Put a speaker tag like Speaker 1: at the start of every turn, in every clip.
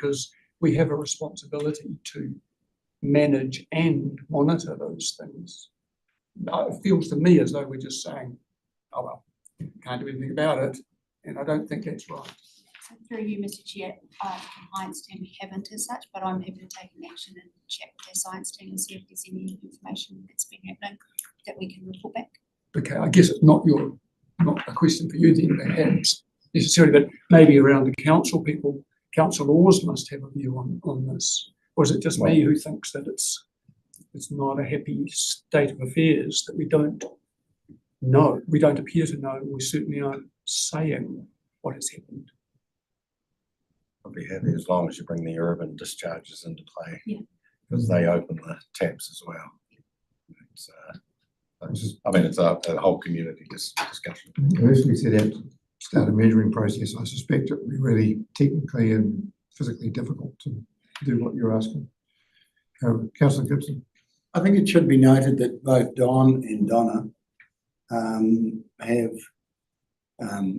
Speaker 1: because we have a responsibility to manage and monitor those things. It feels to me as though we're just saying, oh well, can't do anything about it, and I don't think that's right.
Speaker 2: So through you, Mr. Chair, compliance team haven't as such, but I'm happy to take an action and chat with our science team and see if there's any information that's been happening that we can report back.
Speaker 1: Okay, I guess it's not a question for you then, perhaps necessarily, but maybe around the council people, councillors must have a view on this. Or is it just me who thinks that it's not a happy state of affairs, that we don't know, we don't appear to know, we certainly aren't saying what has happened?
Speaker 3: I'll be happy as long as you bring the urban discharges into play, because they open the taps as well. It's a whole community discussion.
Speaker 4: As we set out to start a measuring process, I suspect it will be really technically and physically difficult to do what you're asking. Councillor Gibson.
Speaker 5: I think it should be noted that both Don and Donna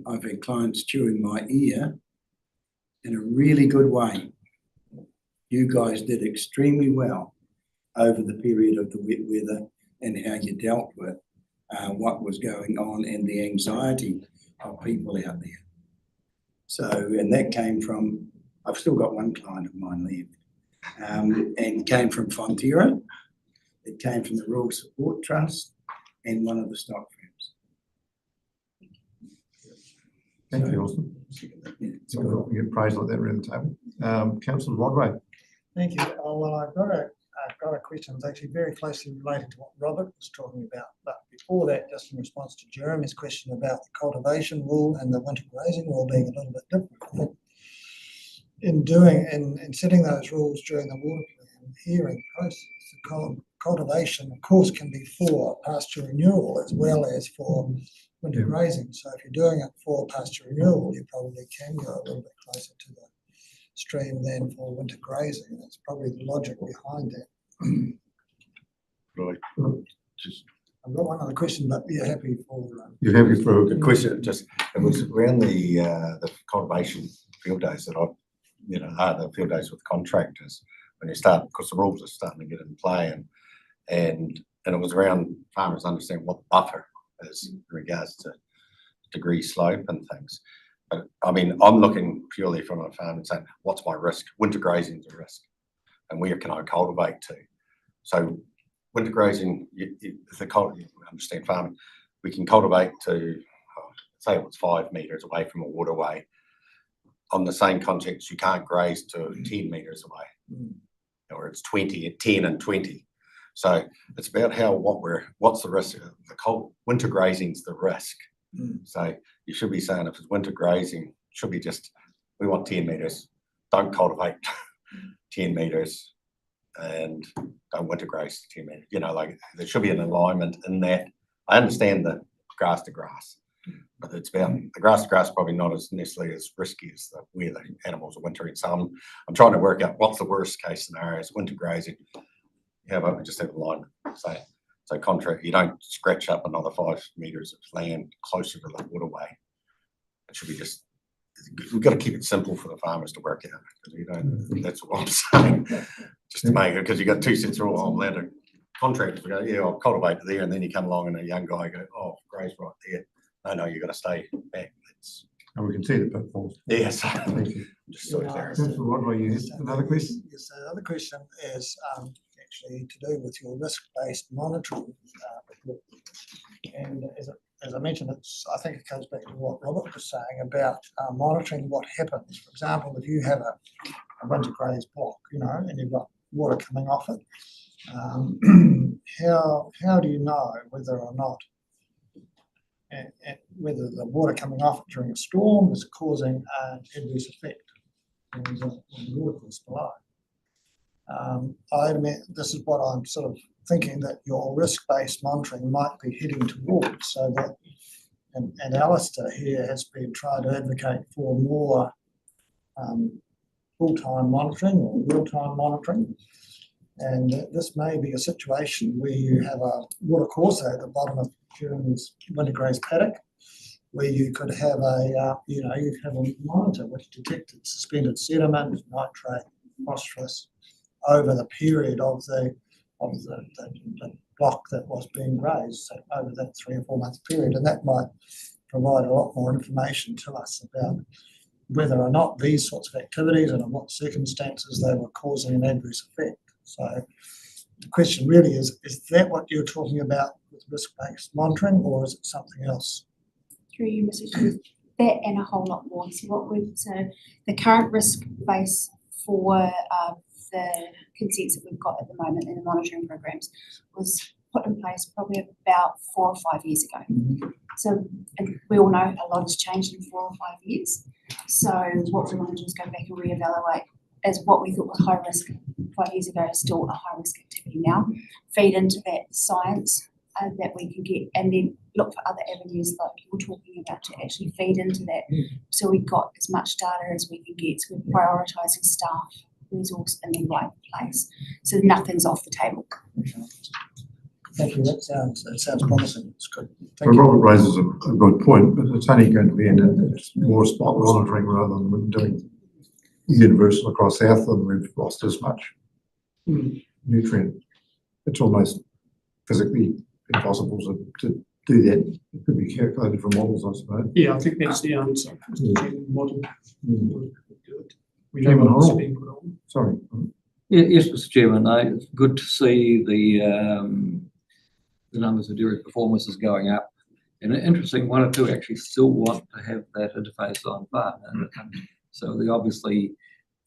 Speaker 5: I've had clients chewing my ear in a really good way. You guys did extremely well over the period of the wet weather and how you dealt with what was going on and the anxiety of people out there. So, and that came from, I've still got one client of mine left, and it came from Fonterra, it came from the Rural Support Trust and one of the stock firms.
Speaker 4: Thank you, Austin. So we'll get praise like that around the table. Councillor Rodway.
Speaker 6: Thank you. Well, I've got a question that's actually very closely related to what Robert was talking about. But before that, just in response to Jeremy's question about the cultivation rule and the winter grazing rule being a little bit different, in setting those rules during the water plan hearing process, the cultivation, of course, can be for pasture renewal as well as for winter grazing. So if you're doing it for pasture renewal, you probably can go a little bit closer to the stream than for winter grazing. That's probably the logic behind that.
Speaker 3: Right.
Speaker 6: I've got one other question, but you're happy for
Speaker 4: You're happy for
Speaker 3: the question. It was around the cultivation field days that the field days with contractors when you start, because the rules are starting to get in play, and it was around farmers understanding what the buffer is in regards to degree slope and things. But I mean, I'm looking purely from a farm and saying, what's my risk? Winter grazing is a risk, and where can I cultivate to? So winter grazing, you understand farming, we can cultivate to, say it was 5 metres away from a waterway. On the same context, you can't graze to 10 metres away, or it's 10 and 20. So it's about what's the risk? The winter grazing's the risk. So you should be saying if it's winter grazing, should be just, we want 10 metres, don't cultivate 10 metres and don't winter graze 10 metres. Like there should be an alignment in that. I understand the grass to grass, but it's about the grass to grass probably not as necessarily as risky as where the animals are wintering. So I'm trying to work out what's the worst case scenario. Is winter grazing. How about we just have alignment? So contrary, you don't scratch up another 5 metres of land closer to the waterway. It should be just, we've got to keep it simple for the farmers to work out, because that's what I'm saying. Just to make it, because you've got 2 sets of all land and contractors will go, yeah, I'll cultivate there, and then you come along and a young guy go, oh, graze right there. No, you've got to stay back.
Speaker 4: and we can see the pitfalls.
Speaker 3: Yes.
Speaker 4: Thank you.
Speaker 3: Just so clear.
Speaker 4: Councillor Rodway, you have another question?
Speaker 6: Yes, another question is actually to do with your risk-based monitoring report. And as I mentioned, I think it goes back to what Robert was saying about monitoring what happens. For example, if you have a winter graze block, and you've got water coming off it, how do you know whether or not whether the water coming off it during a storm is causing an adverse effect on the water course below? This is what I'm sort of thinking that your risk-based monitoring might be heading towards, so that, and Alistair here has been trying to advocate for more full-time monitoring or real-time monitoring. And this may be a situation where you have a water course at the bottom of Kieran's winter graze paddock, where you could have you could have a monitor which detected suspended sediment, nitrate, phosphorus over the period of the block that was being raised, so over that 3 or 4 month period, and that might provide a lot more information to us about whether or not these sorts of activities and in what circumstances they were causing an adverse effect. So the question really is that what you're talking about with risk-based monitoring, or is it something else?
Speaker 2: Through you, Mr. Chair, that and a whole lot more. So the current risk base for the consents that we've got at the moment in the monitoring programs was put in place probably about 4 or 5 years ago. So, and we all know a lot has changed in 4 or 5 years. So what we want to do is go back and reevaluate as what we thought was high risk 5 years ago is still a high risk activity now, feed into that science that we can get, and then look for other avenues like you were talking about to actually feed into that. So we've got as much data as we can get. So we're prioritising staff, resource in the right place. So nothing's off the table.
Speaker 6: Thank you. That sounds promising. It's good.
Speaker 4: Well,
Speaker 6: Thank you.
Speaker 4: Robert raises a good point, but it's only going to be it's more spot monitoring rather than doing universal across South, and we've lost as much nutrient. It's almost physically impossible to do that. It could be calculated from models, I suppose.
Speaker 1: Yeah, I think that's the answer. Model. We know
Speaker 4: Chairman
Speaker 1: what's
Speaker 4: Hall.
Speaker 1: being put on.
Speaker 4: Sorry.
Speaker 7: Yes, Mr. Chairman, it's good to see the numbers of dairy performances going up. And interesting, 1 or 2 actually still want to have that interface on farm. And so they obviously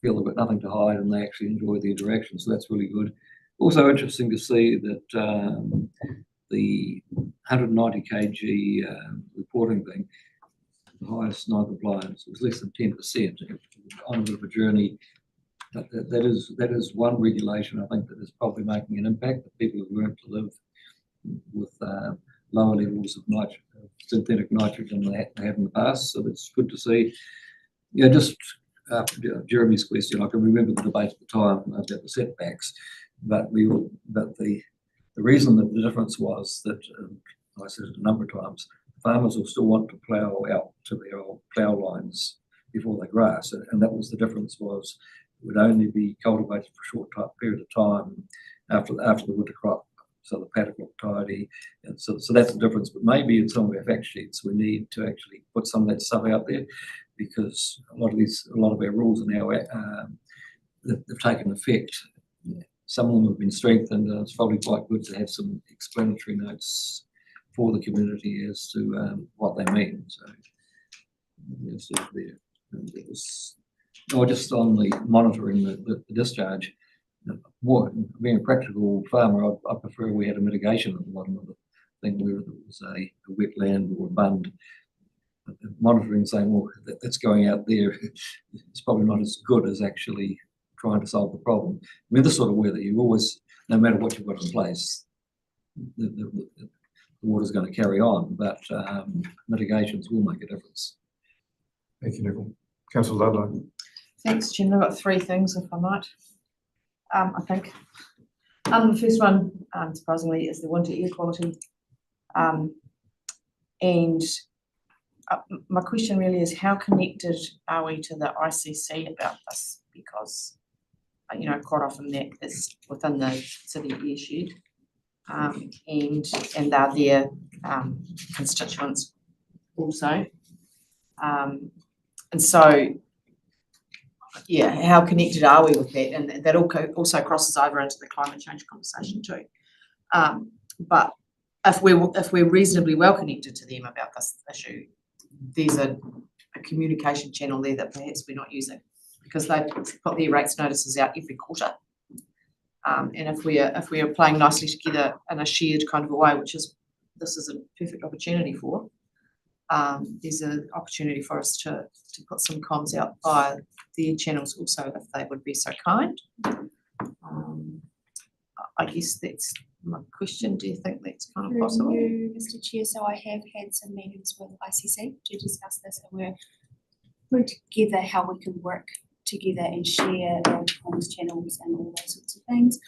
Speaker 7: feel they've got nothing to hide and they actually enjoy the interaction. So that's really good. Also interesting to see that the 190 kg reporting thing, the highest non-compliance was less than 10%. On a bit of a journey. That is one regulation I think that is probably making an impact, that people have learned to live with lower levels of synthetic nitrogen than they have in the past. So that's good to see. Yeah, just after Jeremy's question, I can remember the debate at the time about the setbacks, but the reason that the difference was that I said it a number of times, farmers will still want to plough out to their old plough lines before they grass, and that was the difference. Was it would only be cultivated for a short period of time after the winter crop, so the paddock looked tidy, and so that's the difference. But maybe in some of our fact sheets we need to actually put some of that stuff out there, because a lot of our rules are now they've taken effect. Some of them have been strengthened, and it's probably quite good to have some explanatory notes for the community as to what they mean. So yes, there. And it was, just on the monitoring the discharge, more being a practical farmer, I prefer we had a mitigation at the bottom of the thing, where there was a wetland or a bund. Monitoring, saying, well, that's going out there, it's probably not as good as actually trying to solve the problem. I mean, this sort of weather, you always, no matter what you've got in place, the water's going to carry on, but mitigations will make a difference.
Speaker 4: Thank you, Nicole. Councillor Ludlow.
Speaker 8: Thanks, Chairman. I've got 3 things, if I might. I think the first one, surprisingly, is the winter air quality. And my question really is, how connected are we to the ICC about this? Because, quite often that is within the city airshed, and they're their constituents also. And so, yeah, how connected are we with that? And that also crosses over into the climate change conversation too. But if we're reasonably well connected to them about this issue, there's a communication channel there that perhaps we're not using, because they put their rates notices out every quarter. And if we are playing nicely together in a shared kind of a way, this is a perfect opportunity for, there's an opportunity for us to put some comms out via their channels also, if they would be so kind. I guess that's my question. Do you think that's kind of possible?
Speaker 2: Through you, Mr. Chair, so I have had some meetings with ICC to discuss this, and we're putting together how we can work together and share our comms channels and all those sorts of things.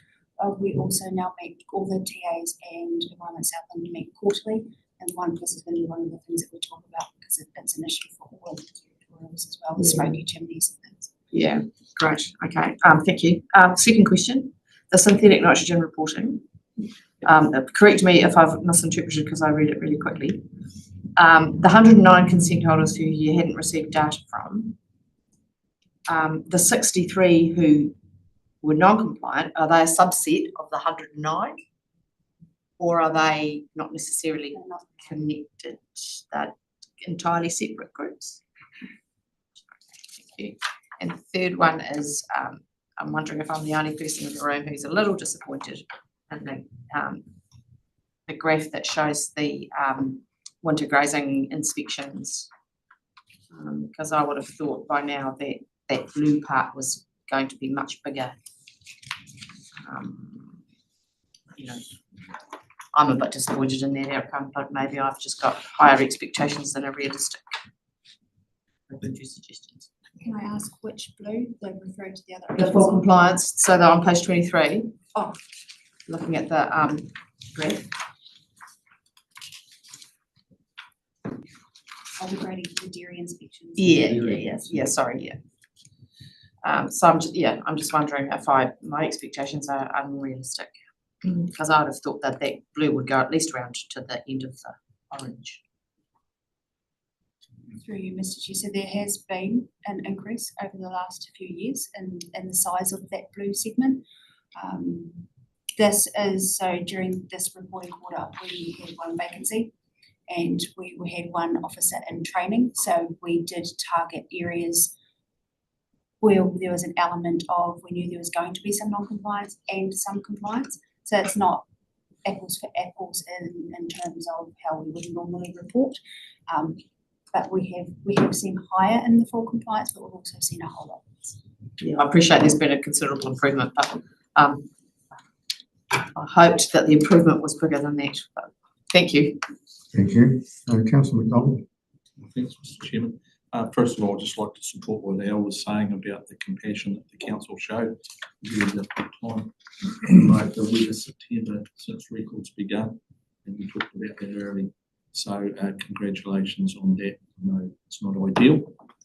Speaker 2: We also now meet all the TAs and Environment Southland meet quarterly And 1+ is going to be one of the things that we talk about because it's an issue for all of the territories as well, with smoky chimneys and things.
Speaker 8: Yeah, great, okay, thank you. Second question, the synthetic nitrogen reporting. Correct me if I've misinterpreted because I read it really quickly. The 109 consent holders who you hadn't received data from, the 63 who were non-compliant, are they a subset of the 109? Or are they not necessarily connected? They're entirely separate groups? Thank you. And the third one is, I'm wondering if I'm the only person in the room who's a little disappointed in the graph that shows the winter grazing inspections. Because I would have thought by now that that blue part was going to be much bigger. You know, I'm a bit disappointed in that outcome, but maybe I've just got higher expectations than are realistic. Open to suggestions.
Speaker 2: Can I ask which blue they're referring to the other?
Speaker 8: The full compliance, so they're on page 23.
Speaker 2: Oh.
Speaker 8: Looking at the graph.
Speaker 2: Upgrading the dairy inspections.
Speaker 8: Yeah, sorry, yeah. So I'm just wondering if my expectations are unrealistic. Because I would have thought that that blue would go at least around to the end of the orange.
Speaker 2: Through you, Mr. Chair, so there has been an increase over the last few years in the size of that blue segment. This is, so during this reporting quarter, we had 1 vacancy and we had 1 officer in training. So we did target areas where there was an element of, we knew there was going to be some non-compliance and some compliance. So it's not apples for apples in terms of how we would normally report. But we have seen higher in the full compliance, but we've also seen a whole lot less.
Speaker 8: Yeah, I appreciate there's been a considerable improvement, but I hoped that the improvement was bigger than that. But thank you.
Speaker 4: Thank you. Councillor McDonald.
Speaker 9: Thanks, Mr. Chairman. First of all, I'd just like to support what Al was saying about the compassion that the council showed during that time. Like the week of September since records begun, and we talked about that early. So congratulations on that. I know it's not ideal,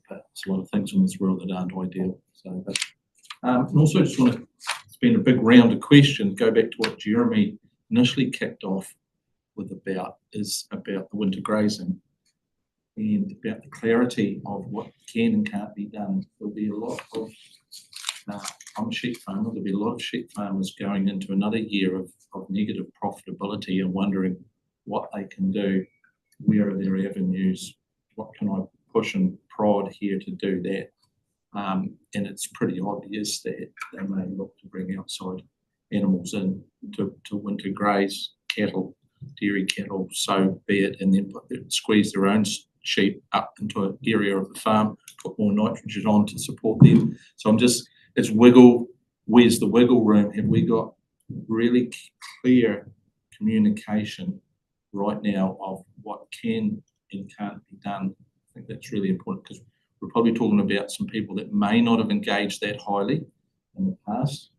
Speaker 9: but there's a lot of things in this world that aren't ideal. So, and also just want to, it's been a big round of questions, go back to what Jeremy initially kicked off with about the winter grazing and about the clarity of what can and can't be done. There'll be a lot of, I'm a sheep farmer, there'll be a lot of sheep farmers going into another year of negative profitability and wondering what they can do, where are their avenues, what can I push and prod here to do that. And it's pretty obvious that they may look to bring outside animals in to winter graze cattle, dairy cattle, so be it, and then squeeze their own sheep up into an area of the farm, put more nitrogen on to support them. So it's wiggle, where's the wiggle room? Have we got really clear communication right now of what can and can't be done? I think that's really important because we're probably talking about some people that may not have engaged that highly in the past,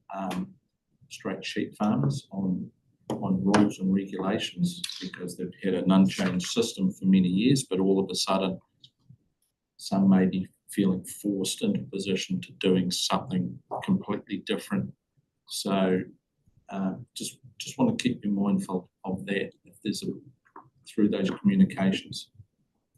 Speaker 9: straight sheep farmers on rules and regulations because they've had an unchanged system for many years, but all of a sudden some may be feeling forced into position to doing something completely different. So just want to keep you mindful of that if there's through those communications.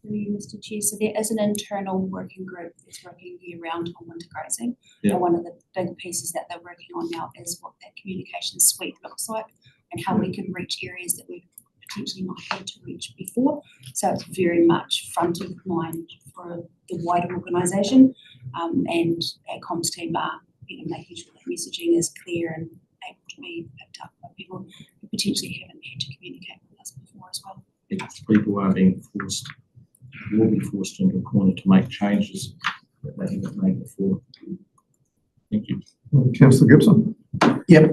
Speaker 2: Through you, Mr. Chair, so there is an internal working group that's working year round on winter grazing.
Speaker 9: Yeah.
Speaker 2: And one of the big pieces that they're working on now is what that communication suite looks like and how we can reach areas that we've potentially not had to reach before. So it's very much front of mind for the wider organisation, and our comms team are making sure that messaging is clear and able to be picked up by people who potentially haven't had to communicate with us before as well.
Speaker 9: If people are being forced, will be forced into a corner to make changes that they haven't made before. Thank you.
Speaker 4: Councillor Gibson.
Speaker 5: Yep,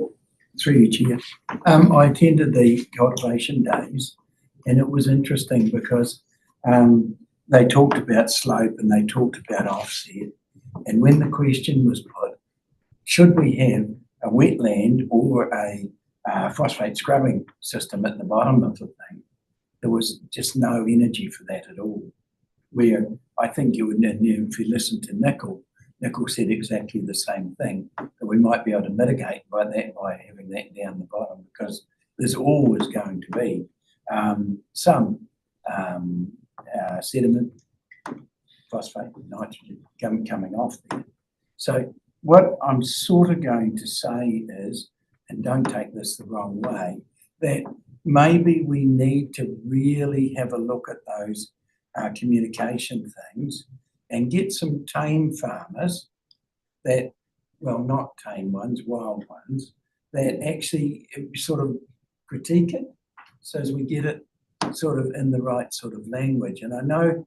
Speaker 5: through you, Chair. I attended the cultivation days and it was interesting because they talked about slope and they talked about offset. And when the question was put, should we have a wetland or a phosphate scrubbing system at the bottom of the thing, there was just no energy for that at all. Where I think you would, and if you listen to Nicol said exactly the same thing, that we might be able to mitigate by having that down the bottom, because there's always going to be some sediment, phosphate, nitrogen coming off there. So what I'm sort of going to say is, and don't take this the wrong way, that maybe we need to really have a look at those communication things and get some tame farmers that, well, not tame ones, wild ones, that actually sort of critique it, so as we get it sort of in the right sort of language. And I know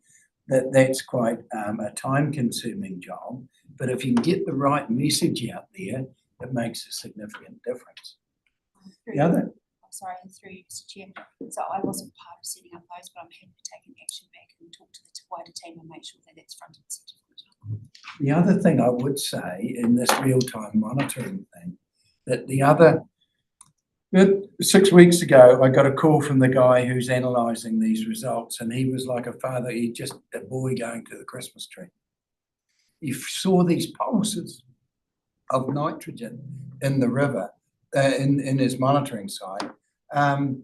Speaker 5: that that's quite a time-consuming job, but if you can get the right message out there, it makes a significant difference. The other,
Speaker 2: I'm sorry, through you, Mr. Chair. So I wasn't part of setting up those, but I'm happy to take an action back and talk to the wider team and make sure that that's front and centre.
Speaker 5: the other thing I would say in this real-time monitoring thing, that but 6 weeks ago, I got a call from the guy who's analysing these results, and he was like a father, a boy going to the Christmas tree. He saw these pulses of nitrogen in the river, in his monitoring site. And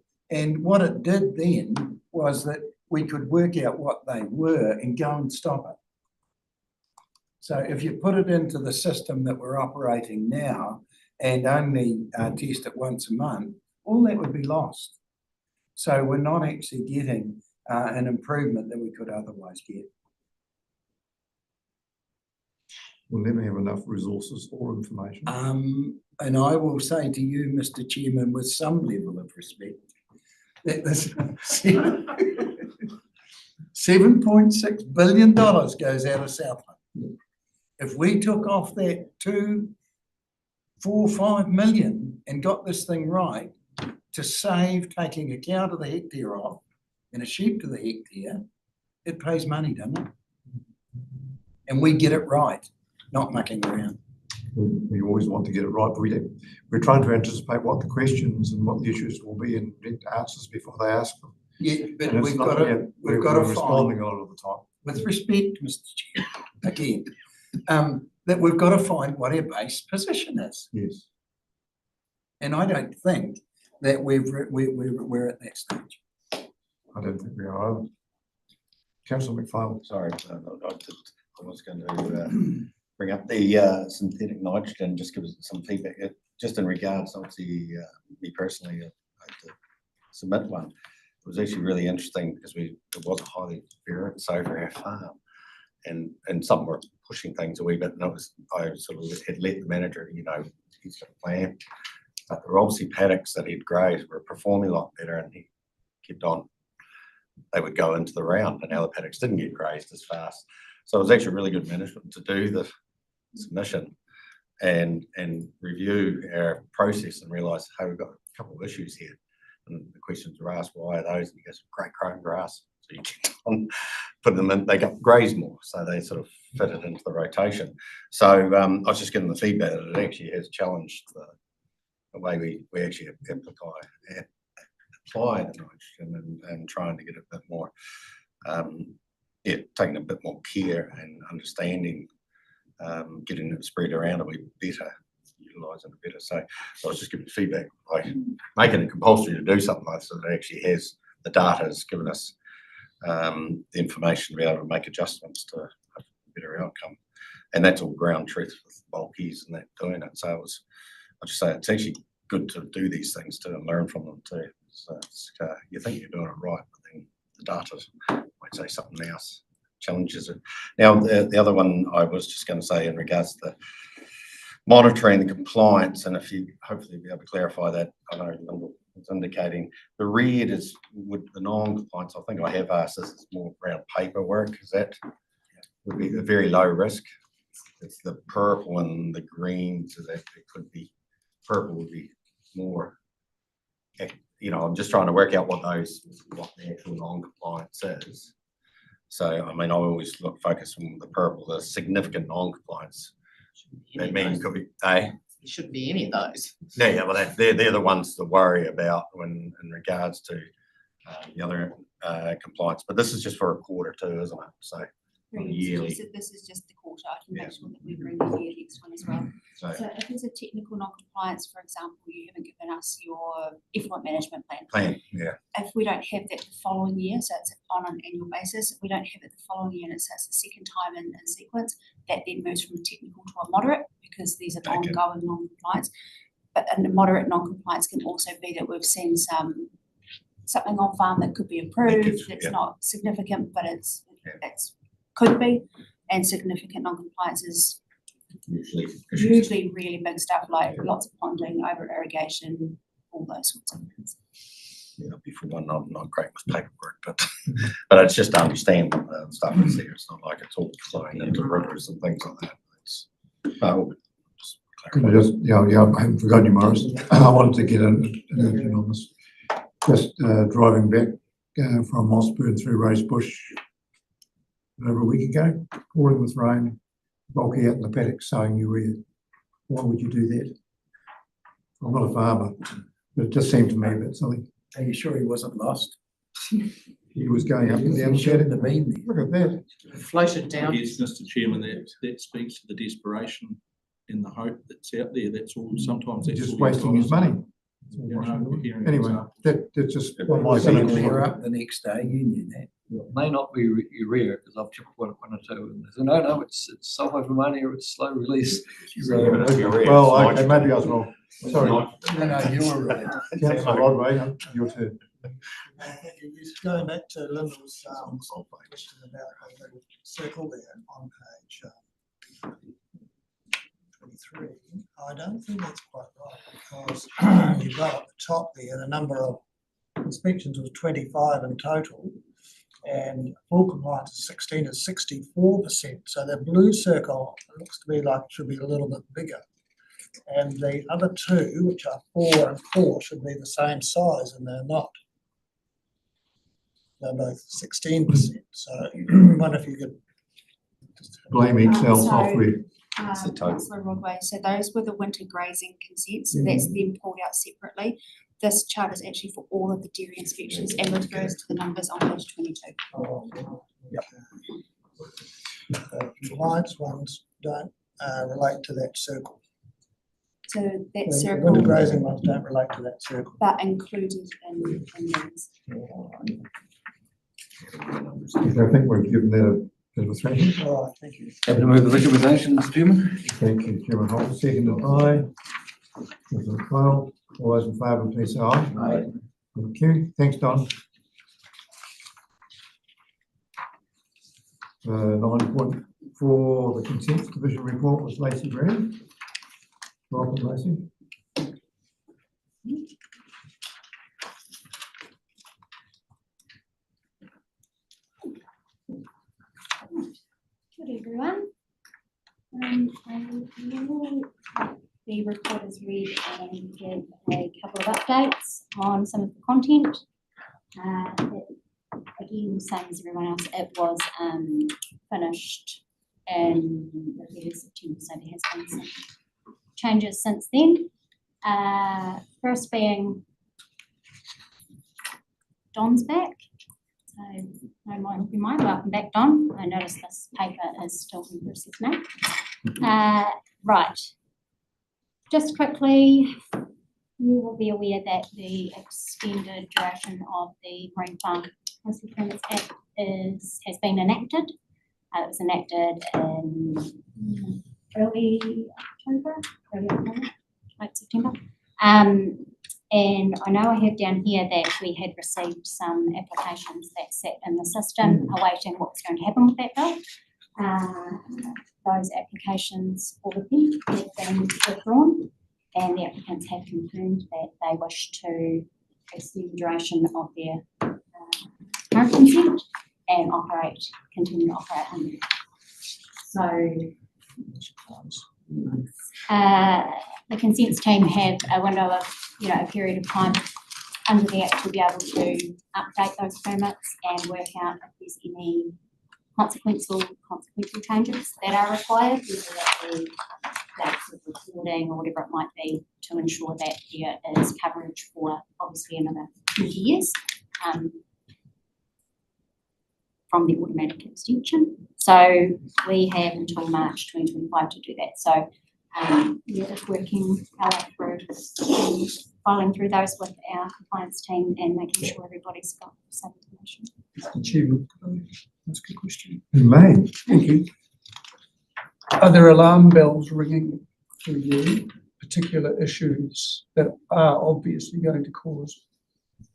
Speaker 5: what it did then was that we could work out what they were and go and stop it. So if you put it into the system that we're operating now and only test it once a month, all that would be lost. So we're not actually getting an improvement that we could otherwise get.
Speaker 4: We'll never have enough resources or information.
Speaker 5: And I will say to you, Mr. Chairman, with some level of respect, that this $7.6 billion goes out of Southland. If we took off that 2, 4, 5 million and got this thing right, to save taking a cow to the hectare off and a sheep to the hectare, it pays money, doesn't it? And we get it right, not mucking around.
Speaker 4: We always want to get it right, but we're trying to anticipate what the questions and what the issues will be and get answers before they ask them.
Speaker 5: Yeah, but
Speaker 4: And it's
Speaker 5: we've
Speaker 4: not
Speaker 5: got to,
Speaker 4: yet-
Speaker 5: we've
Speaker 4: we're
Speaker 5: got to
Speaker 4: responding
Speaker 5: find,
Speaker 4: a lot of the time.
Speaker 5: with respect, Mr. Chair, again, that we've got to find what our base position is.
Speaker 4: Yes.
Speaker 5: And I don't think that we're at that stage.
Speaker 4: I don't think we are either. Councillor McFarlane.
Speaker 3: Sorry, I was going to bring up the synthetic nitrogen, just give us some feedback, just in regards, obviously, me personally, I had to submit one. It was actually really interesting because it was a highly variance over our farm, and some were pushing things a wee bit, and I sort of had let the manager, he's got a plan. But there were obviously paddocks that he'd grazed were performing a lot better, and he kept on. They would go into the round, and other paddocks didn't get grazed as fast. So it was actually really good management to do the submission and review our process and realise, hey, we've got a couple of issues here. And the questions were asked, why are those? And he goes, great chrome grass. So you keep on putting them in, they got grazed more. So they sort of fitted into the rotation. So I was just getting the feedback that it actually has challenged the way we actually apply the nitrogen and trying to get a bit more, taking a bit more care and understanding, getting it spread around a bit better, utilising it better. So I was just giving feedback by making it compulsory to do something like this, so that it actually has the data has given us the information to be able to make adjustments to a better outcome. And that's all ground truth with bulkies and that doing it. So I just say it's actually good to do these things too and learn from them too. So you think you're doing it right, but then the data might say something else, challenges it. Now, the other one I was just going to say in regards to the monitoring the compliance, and if you hopefully be able to clarify that, I know it's indicating the red is with the non-compliance. I think I have asked this, it's more around paperwork. Is that would be a very low risk? It's the purple and the green, so that it could be purple would be more. I'm just trying to work out what the actual non-compliance is. So, I mean, I always focus on the purple, the significant non-compliance. That means could be,
Speaker 8: There shouldn't be any of those.
Speaker 3: yeah, well, they're the ones to worry about when in regards to the other compliance, but this is just for a quarter too, isn't it? So
Speaker 2: Very
Speaker 3: yearly.
Speaker 2: suggested this is just the quarter. I can
Speaker 3: Yeah.
Speaker 2: make sure that we bring the year next one as well.
Speaker 3: so
Speaker 2: So if there's a technical non-compliance, for example, you haven't given us your effluent management plan.
Speaker 3: plan, yeah,
Speaker 2: If we don't have that the following year, so it's on an annual basis, if we don't have it the following year and it's the second time in sequence, that then moves from a technical to a moderate because these are
Speaker 3: Okay.
Speaker 2: ongoing non-compliance. But a moderate non-compliance can also be that we've seen something on farm that could be improved, it's
Speaker 3: yeah.
Speaker 2: not significant, but it's
Speaker 3: Yeah.
Speaker 2: could be. And significant non-compliance is
Speaker 3: usually.
Speaker 2: usually really big stuff like lots of ponding, over irrigation, all those sorts of things.
Speaker 3: Yeah, before one, I'm not great with paperwork, but it's just to understand the stuff that's there. It's not like it's all flowing into rivers and things like that. It's, just
Speaker 4: Could I just, yeah, I haven't forgotten you, Morris. I wanted to get an opinion on this. Just driving back from Mossburn through Rosebush over a week ago, pouring with rain, bulky out in the paddock sowing urea. Why would you do that? I'm not a farmer, but it just seemed to me a bit silly.
Speaker 5: Are you sure he wasn't lost?
Speaker 4: He was going up and down
Speaker 5: He
Speaker 4: the
Speaker 5: shouldn't
Speaker 4: paddock.
Speaker 5: have been there.
Speaker 4: Look at that.
Speaker 8: Floated down.
Speaker 9: Yes, Mr Chairman, that speaks to the desperation and the hope that's out there. That's all, sometimes that's
Speaker 4: Just
Speaker 9: all
Speaker 4: wasting
Speaker 9: you've
Speaker 4: his
Speaker 9: got,
Speaker 4: money.
Speaker 9: isn't it? You know, we're hearing
Speaker 4: Anyway,
Speaker 9: examples.
Speaker 4: that's just
Speaker 3: It
Speaker 4: one of my
Speaker 5: Was he
Speaker 4: cynical
Speaker 5: clear
Speaker 4: look.
Speaker 5: up the next day? You knew that.
Speaker 7: It may not be urea because I've checked one or two and they say, no, it's sulfate ammonia or it's slow release.
Speaker 3: Yeah, but urea,
Speaker 4: Well,
Speaker 3: it's
Speaker 4: okay,
Speaker 3: nitrogen.
Speaker 4: maybe I was wrong. Sorry.
Speaker 5: No, you were right.
Speaker 4: Councillor Rodway, your turn.
Speaker 6: Just going back to Lyndall's question about the little circle there on page 23, I don't think that's quite right because you've got at the top there the number of inspections was 25 in total and full compliance is 16 is 64%. So the blue circle looks to be like it should be a little bit bigger. And the other two, which are 4 and 4, should be the same size and they're not. They're both 16%. So I wonder if you could
Speaker 4: Blame Excel
Speaker 2: So-
Speaker 4: software.
Speaker 3: It's the total.
Speaker 2: Councillor Rodway, so those were the winter grazing consents, so that's then pulled out separately. This chart is actually for all of the dairy inspections and refers to the numbers on page 22.
Speaker 6: Yep. The compliance ones don't relate to that circle.
Speaker 2: So that
Speaker 6: The winter
Speaker 2: circle,
Speaker 6: grazing ones don't relate to that circle.
Speaker 2: but included in these.
Speaker 4: I think we've given that a bit of a thrashing.
Speaker 6: All right, thank you.
Speaker 7: Happy to move the recommendation, Mr Chairman.
Speaker 4: Thank you, Chairman Holt. Seconded by Councillor Quayle. All those in favour, please say aye.
Speaker 5: Aye.
Speaker 4: Thank you. Thanks, Don. 9.4, the consents division report was Lacey Brown. Welcome, Lacey.
Speaker 10: Good everyone. I will the report is read and give a couple of updates on some of the content. Again, same as everyone else, it was finished in the 30th of September, so there has been some changes since then. First being Don's back. So, no more be mine. Welcome back, Don. I notice this paper is still in process now. Right. Just quickly, you will be aware that the extended duration of the Marine Farm Council Permits Act has been enacted. It was enacted in early October, late September. And I know I have down here that we had received some applications that sat in the system awaiting what was going to happen with that bill. Those applications, all of them, have been withdrawn, and the applicants have confirmed that they wish to extend the duration of their current consent and continue to operate under it. So the consents team have a window of, a period of time under the Act to be able to update those permits and work out if there's any consequential changes that are required, whether that be dates of reporting or whatever it might be, to ensure that there is coverage for obviously another 20 years. from the automatic extension. So we have until March 2025 to do that. So we're just working our way through following through those with our compliance team and making sure everybody's got the same information.
Speaker 1: Mr. Chairman, that's a good question.
Speaker 4: You may.
Speaker 1: Thank you. Are there alarm bells ringing for you, particular issues that are obviously going to cause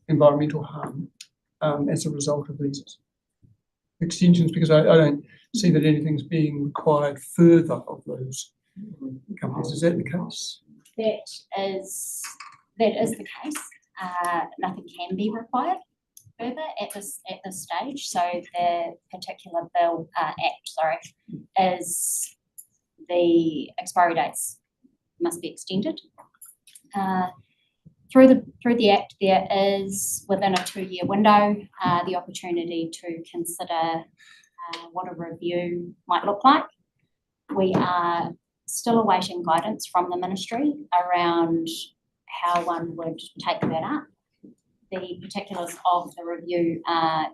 Speaker 1: environmental harm as a result of these extensions? Because I don't see that anything's being required further of those companies. Is that the case?
Speaker 10: That is the case. Nothing can be required further at this stage. So the particular act, is the expiry dates must be extended. Through the act, there is within a 2-year window the opportunity to consider what a review might look like. We are still awaiting guidance from the ministry around how one would take that up. The particulars of the review,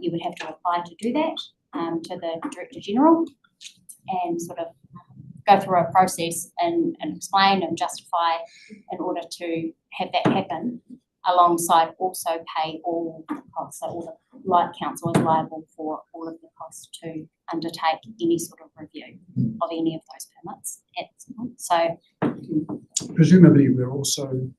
Speaker 10: you would have to apply to do that to the Director General and sort of go through a process and explain and justify in order to have that happen, alongside also pay all the costs. So all the Light Council is liable for all of the costs to undertake any sort of review of any of those permits at this point. So
Speaker 1: Presumably we're also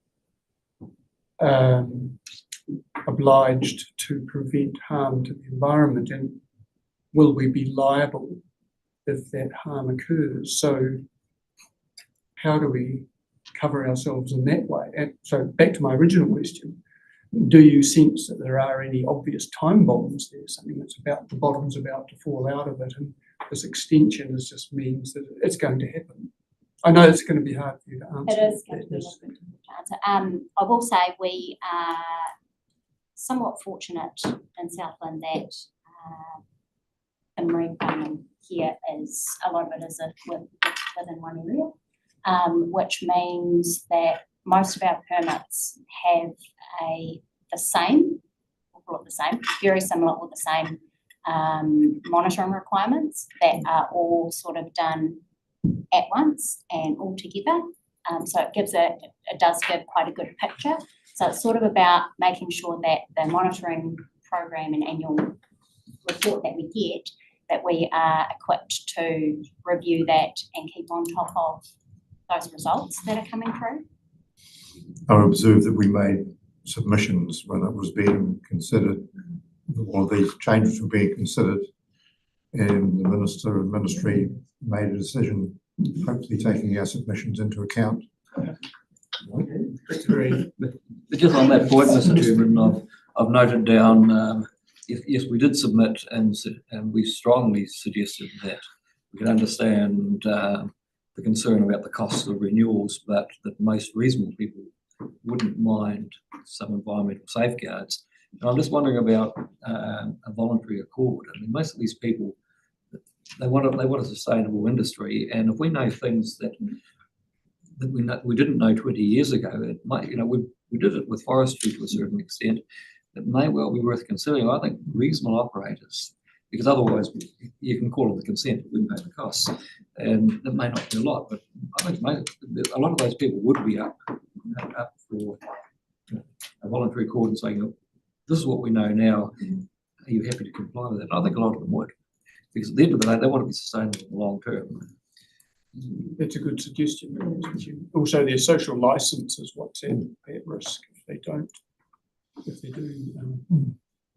Speaker 1: obliged to prevent harm to the environment, and will we be liable if that harm occurs? So how do we cover ourselves in that way? And so back to my original question, do you sense that there are any obvious time bombs there, something that's about, the bottom's about to fall out of it, and this extension just means that it's going to happen? I know it's going to be hard for you to answer.
Speaker 10: it is going to be difficult to answer. I will say we are somewhat fortunate in Southland that the marine farming here is, a lot of it is within one area, which means that most of our permits have the same, we'll call it the same, very similar or the same monitoring requirements that are all sort of done at once and all together. So it does give quite a good picture. So it's sort of about making sure that the monitoring program and annual report that we get, that we are equipped to review that and keep on top of those results that are coming through.
Speaker 4: I observed that we made submissions when it was being considered, or these changes were being considered, and the Minister and Ministry made a decision, hopefully taking our submissions into account.
Speaker 1: That's very
Speaker 7: But just on that point, Mr. Chairman, I've noted down, yes, we did submit and we strongly suggested that we could understand the concern about the cost of renewals, but that most reasonable people wouldn't mind some environmental safeguards. And I'm just wondering about a voluntary accord. I mean, most of these people, they want a sustainable industry, and if we know things that we didn't know 20 years ago, it might, we did it with forestry to a certain extent. It may well be worth considering. I think reasonable operators, because otherwise you can call it the consent, we pay the costs, and it may not be a lot, but I think a lot of those people would be up for a voluntary accord and saying, this is what we know now, are you happy to comply with it? I think a lot of them would, because at the end of the day, they want to be sustainable in the long term.
Speaker 1: That's a good suggestion. Also, their social license is what's at risk if they do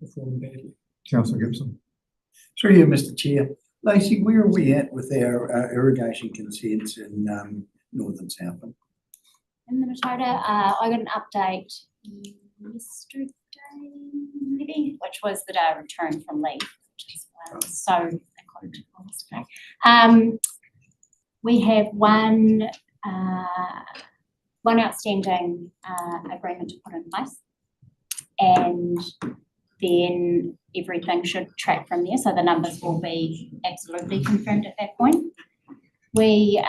Speaker 1: perform badly.
Speaker 4: Councillor Gibson.
Speaker 5: Through you, Mr. Chair. Lacey, where are we at with our irrigation consents in northern Southland?
Speaker 10: In Minnesota, I got an update yesterday, maybe, which was the day I returned from leave, which is so according to yesterday. We have one outstanding agreement to put in place, and then everything should track from there. So the numbers will be absolutely confirmed at that point. We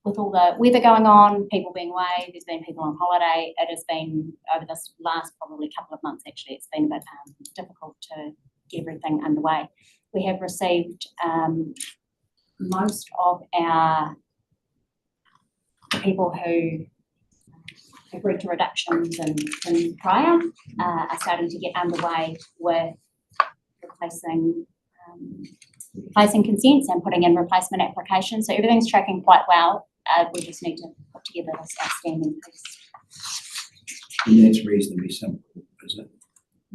Speaker 10: with all the weather going on, people being away, there's been people on holiday, it has been, over this last probably couple of months actually, it's been a bit difficult to get everything underway. We have received most of our people who agreed to reductions in prior are starting to get underway with replacing consents and putting in replacement applications. So everything's tracking quite well. We just need to put together this outstanding piece.
Speaker 5: And that's reasonably simple, is it?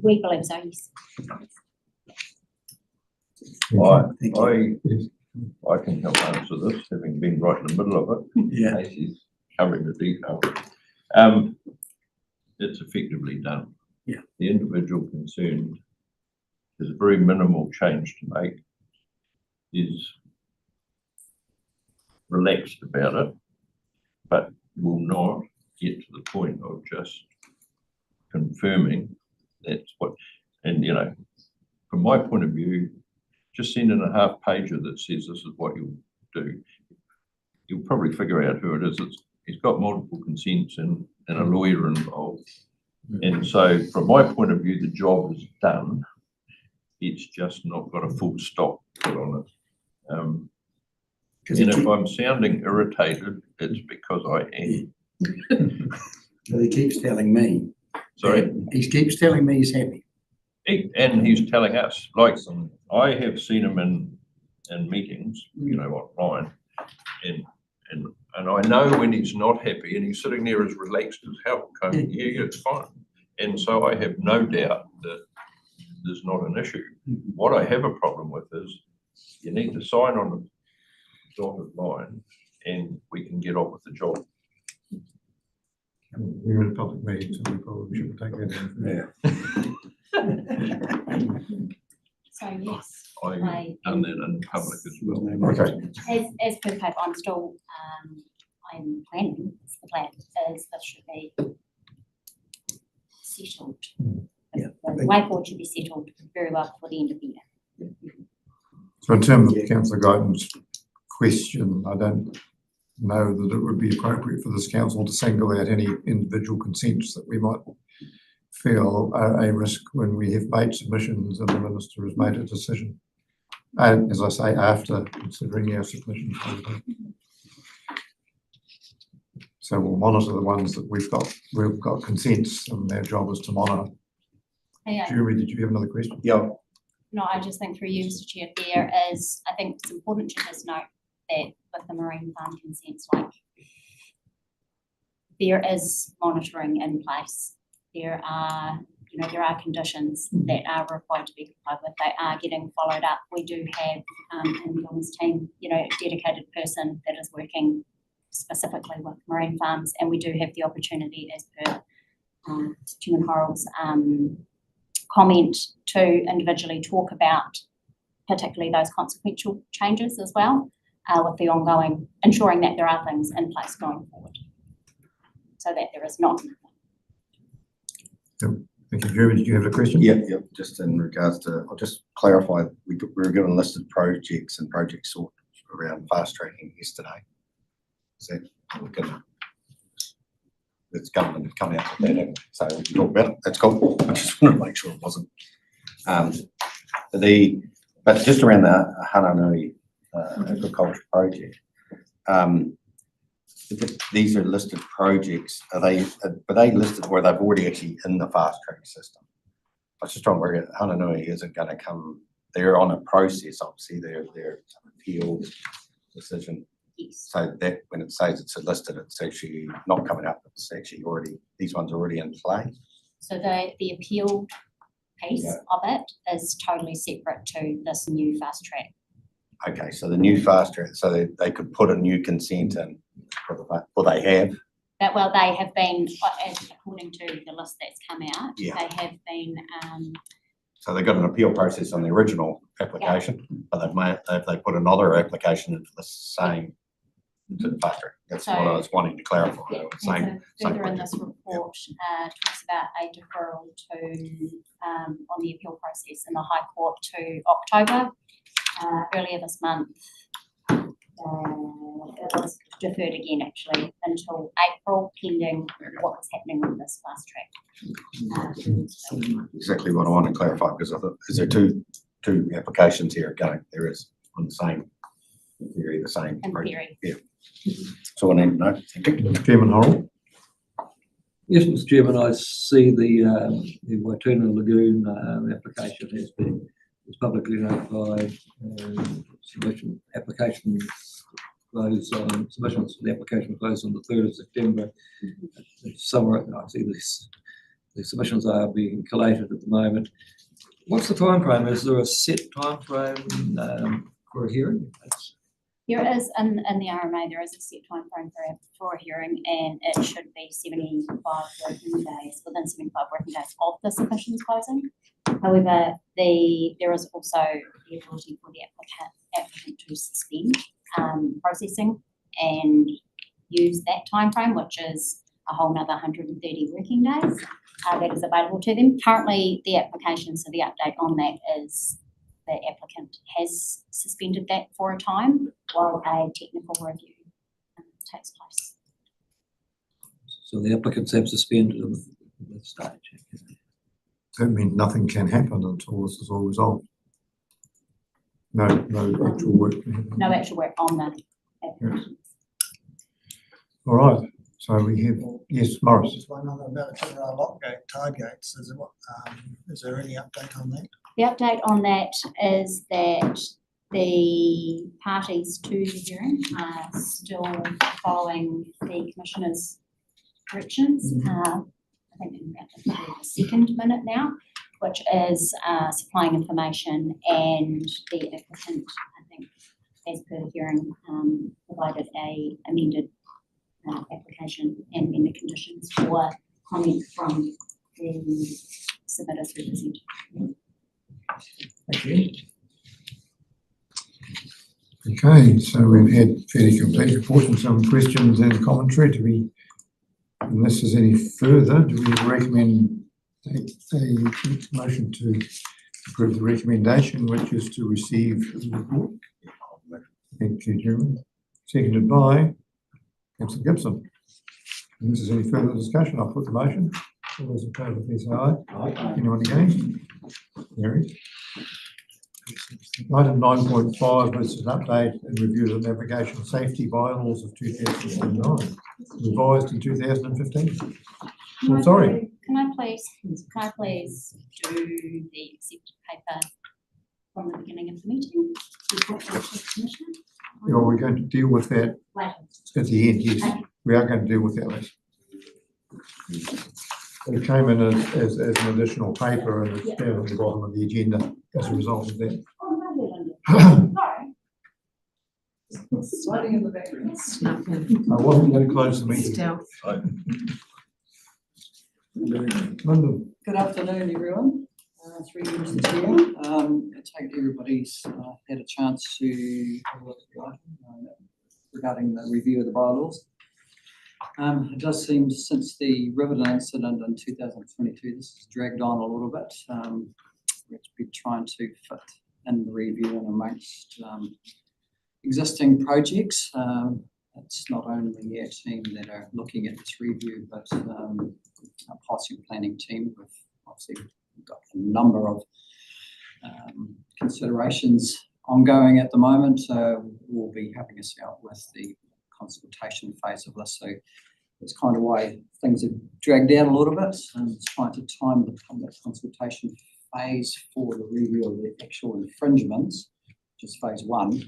Speaker 10: We believe so, yes.
Speaker 5: Thank you.
Speaker 11: I can help answer this, having been right in the middle of it.
Speaker 5: Yeah.
Speaker 11: Casey's covering the detail. It's effectively done.
Speaker 5: Yeah.
Speaker 11: The individual concerned has a very minimal change to make, is relaxed about it, but will not get to the point of just confirming that's what, and you know, from my point of view, just send in a half pager that says this is what you'll do. You'll probably figure out who it is. He's got multiple consents and a lawyer involved. And so from my point of view, the job is done. It's just not got a full stop put on it. And if I'm sounding irritated, it's because I am.
Speaker 5: Well, he keeps telling me.
Speaker 11: Sorry?
Speaker 5: He keeps telling me he's happy.
Speaker 11: And he's telling us, like, I have seen him in meetings, you know, online, and I know when he's not happy and he's sitting there as relaxed as hell, going, yeah, it's fine. And so I have no doubt that there's not an issue. What I have a problem with is you need to sign on the dotted line and we can get on with the job.
Speaker 4: We're in a public meeting, so we probably shouldn't take that.
Speaker 10: So yes,
Speaker 11: I've done that in public as well.
Speaker 4: Okay.
Speaker 10: as per the paper, I'm still, I'm planning, the plan is this should be settled.
Speaker 5: Yeah.
Speaker 10: The way forward should be settled very well before the end of the year.
Speaker 4: So in terms of councillor Guyton's question, I don't know that it would be appropriate for this council to single out any individual consents that we might feel are a risk when we have made submissions and the minister has made a decision. And as I say, after considering our submissions. So we'll monitor the ones that we've got consents, and their job is to monitor.
Speaker 10: Yeah.
Speaker 4: Julie, did you have another question?
Speaker 3: Yeah,
Speaker 10: No, I just think through you, Mr. Chair, there is, I think it's important to just note that with the marine farm consents, like there is monitoring in place. There are, you know, there are conditions that are required to be complied with. They are getting followed up. We do have in Dawn's team, you know, a dedicated person that is working specifically with marine farms, and we do have the opportunity, as per Chairman Horrell's comment, to individually talk about particularly those consequential changes as well, with the ongoing, ensuring that there are things in place going forward, so that there is not.
Speaker 4: Thank you. Jeremy, did you have a question?
Speaker 3: yeah, just in regards to, I'll just clarify, we were given listed projects and project sort around fast tracking yesterday. Is that, we're gonna, it's government come out with that, and so we can talk about it. That's cool. I just wanted to make sure it wasn't. But just around the Hananui agriculture project, these are listed projects. Are they listed, or they've already actually in the fast track system? I was just trying to work out, Hananui isn't going to come. They're on a process, obviously. They're an appeal decision.
Speaker 10: Yes.
Speaker 3: So that when it says it's listed, it's actually not coming up. It's actually already, these ones are already in play.
Speaker 10: So the appeal piece of it is totally separate to this new fast track.
Speaker 3: Okay, so the new fast track, so they could put a new consent in, or they have.
Speaker 10: That, well, they have been, according to the list that's come out,
Speaker 3: Yeah.
Speaker 10: they have been,
Speaker 3: So they've got an appeal process on the original application, but they put another application into the same, to the fast track. That's what I was wanting to clarify.
Speaker 10: yeah,
Speaker 3: Same
Speaker 10: further in
Speaker 3: project.
Speaker 10: this report, talks about a deferral to, on the appeal process in the High Court to October. Earlier this month, it was deferred again actually until April, pending what was happening with this fast track.
Speaker 3: Exactly what I want to clarify, because I thought, is there two applications here going? There is, on the same, in theory, the same.
Speaker 10: In
Speaker 3: project.
Speaker 10: theory.
Speaker 3: Yeah. So I need to know. Thank you.
Speaker 4: Chairman Horrell?
Speaker 7: Yes, Mr. Chairman, I see the Waituna Lagoon application is publicly notified. Submissions for the application close on the 3rd of September. I see the submissions are being collated at the moment. What's the time frame? Is there a set time frame for a hearing?
Speaker 10: There is, in the RMA, there is a set time frame for a hearing, and it should be 75 working days, within 75 working days of the submissions closing. However, there is also the ability for the applicant to suspend processing and use that time frame, which is a whole nother 130 working days that is available to them. Currently, the application, so the update on that is the applicant has suspended that for a time while a technical review takes place.
Speaker 7: So the applicants have suspended at this stage.
Speaker 4: That means nothing can happen until this is all resolved. No actual work.
Speaker 10: No actual work on the application.
Speaker 4: All right, so we have, yes, Morris.
Speaker 6: Just one other about lock gate, tide gates. Is there any update on that?
Speaker 10: The update on that is that the parties to the hearing are still following the Commissioner's directions. I think in about the second minute now, which is supplying information, and the applicant, I think, as per the hearing, provided a amended application and amended conditions for comment from the submitters represented.
Speaker 4: Thank you. Okay, so we've had fairly complete reports and some questions and commentary. Do we, unless there's any further, do we recommend a motion to approve the recommendation, which is to receive the report? Thank you, Chairman. Seconded by Councillor Gibson. Unless there's any further discussion, I'll put the motion. All those in favour, please say aye. Aye. Anyone against? Carried. Item 9.5 is an update and review of the navigation safety bylaws of 2009, revised in 2015. I'm sorry.
Speaker 10: Can I please do the accepted paper from the beginning of the meeting?
Speaker 4: Yeah, we're going to deal with that
Speaker 10: Later.
Speaker 4: at the end, yes.
Speaker 10: Okay.
Speaker 4: We are going to deal with that later. It came in as an additional paper, and it's down at the bottom of the agenda as a result of that.
Speaker 8: Sliding in the background. Snuck in.
Speaker 4: I wasn't going to close the meeting.
Speaker 8: Stealth.
Speaker 4: Linda.
Speaker 12: Good afternoon, everyone. Through you, Mr. Chair. I take everybody's had a chance to have a look at the item regarding the review of the bylaws. It does seem since the Riverton incident in 2022, this has dragged on a little bit. We've been trying to fit in the review and amongst existing projects. It's not only our team that are looking at this review, but our policy planning team. We've obviously got a number of considerations ongoing at the moment. We'll be helping us out with the consultation phase of this. So it's kind of why things have dragged out a little bit, and it's trying to time the public consultation phase for the review of the actual infringements, which is phase 1,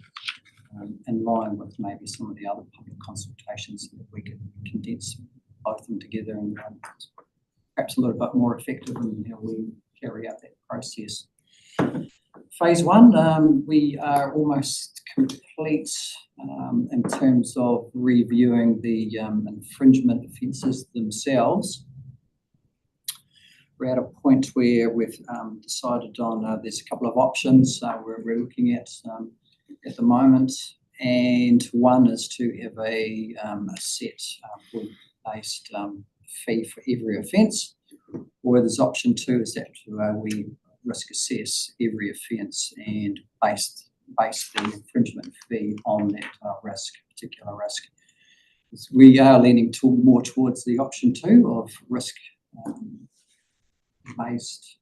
Speaker 12: in line with maybe some of the other public consultations, so that we can condense both of them together and perhaps a little bit more effective in how we carry out that process. Phase 1, we are almost complete in terms of reviewing the infringement offences themselves. We're at a point where we've decided on there's a couple of options we're looking at the moment, and one is to have a set based fee for every offence, or there's option 2 is that we risk assess every offence and base the infringement fee on that particular risk. We are leaning more towards the option 2 of risk based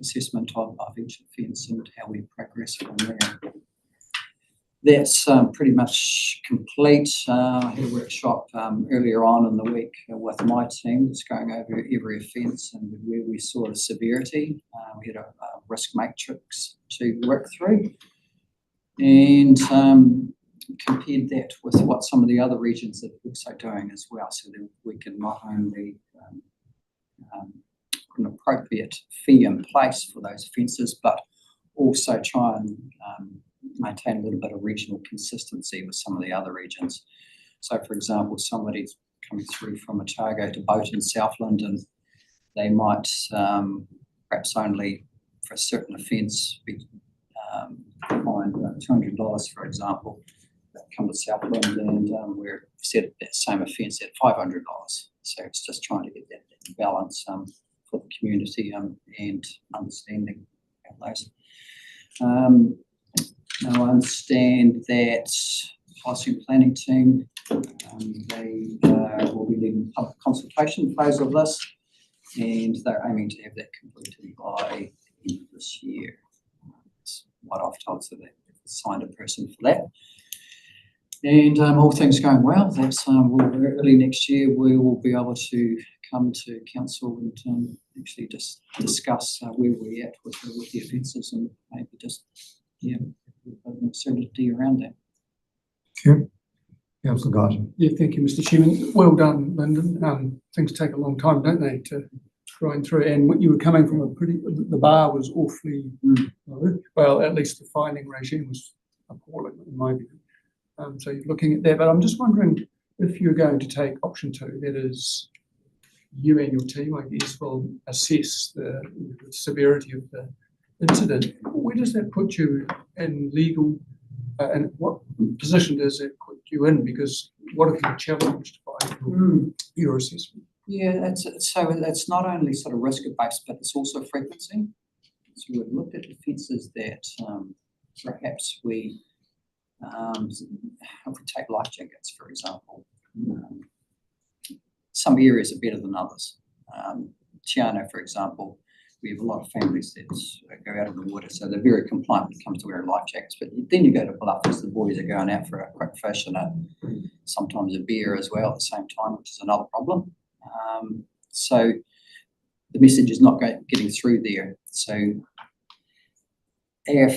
Speaker 12: assessment of each offence and how we progress from there. That's pretty much complete. I had a workshop earlier on in the week with my team, just going over every offence and where we saw the severity. We had a risk matrix to work through and compared that with what some of the other regions are also doing as well, so that we can not only put an appropriate fee in place for those offences, but also try and maintain a little bit of regional consistency with some of the other regions. So, for example, somebody's coming through from Otago to Boat in Southland, and they might perhaps only for a certain offence be fined $200, for example. They come to Southland and we're set that same offence at $500. So it's just trying to get that balance for the community and understanding of those. Now I understand that policy and planning team, they will be leading public consultation phase of this, and they're aiming to have that completed by the end of this year. That's what I've told, so they've assigned a person for that. And all things going well, that's early next year we will be able to come to council and actually just discuss where we're at with the offences and maybe just certainty around that.
Speaker 4: Thank you. Councillor Guyton.
Speaker 1: Yeah, thank you, Mr. Chairman. Well done, Lyndon. Things take a long time, don't they, to grind through. And what you were coming from the bar was awfully low. Well, at least the finding regime was appalling in my view. So you're looking at that, but I'm just wondering if you're going to take option 2, that is, you and your team, I guess, will assess the severity of the incident. Where does that put you in legal, and what position does it put you in? Because what if you're challenged by your assessment?
Speaker 12: Yeah, it's not only sort of risk-based, but it's also frequency. So we've looked at offences that perhaps if we take life jackets, for example, some areas are better than others. Tiana, for example, we have a lot of families that go out in the water, so they're very compliant when it comes to wearing life jackets. But then you go to Bluffers, the boys are going out for a quick fish and sometimes a beer as well at the same time, which is another problem. So the message is not getting through there. So our